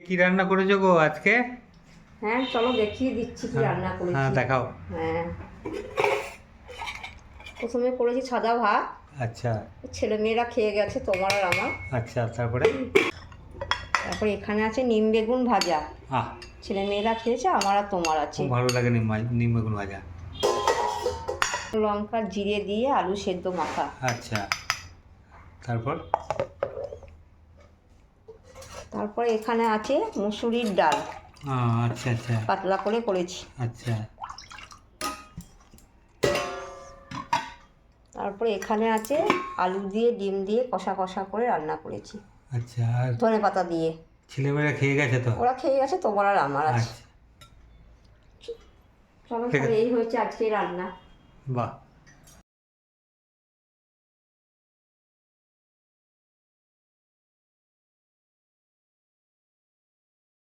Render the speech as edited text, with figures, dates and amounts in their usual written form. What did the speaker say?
কি রান্না করেছো গো আজকে? হ্যাঁ চলো দেখিয়ে দিচ্ছি কি রান্না করেছি। হ্যাঁ দেখাও। হ্যাঁ প্রথমে করেছি সাদা ভাত। আচ্ছা ছেলে মেয়েরা খেয়ে গেছে, তোমার আর আমার। আচ্ছা, তারপরে? তারপরে এখানে আছে নিম বেগুন ভাজা। আহ, ছেলে মেয়েরা খেয়েছে, আমার আর তোমার আছে। খুব ভালো লাগে নিম বেগুন ভাজা। লঙ্কা জিরে দিয়ে আলু সেদ্ধ মাখা। আচ্ছা, তারপর? তারপরে এখানে আছে মুসুরির ডাল, আচ্ছা আচ্ছা পাতলা করে করেছি। আচ্ছা তারপরে এখানে আছে আলু দিয়ে ডিম দিয়ে কষা কষা করে রান্না করেছি, আচ্ছা। আর ধনে পাতা দিয়ে। ছেলেমেয়েরা খেয়ে গেছে তো? ওরা খেয়ে গেছে, তোমার আর আমার আছে। আচ্ছা, চলো ঠিক আছে। এই হয়েছে আজকে রান্না। বাহ।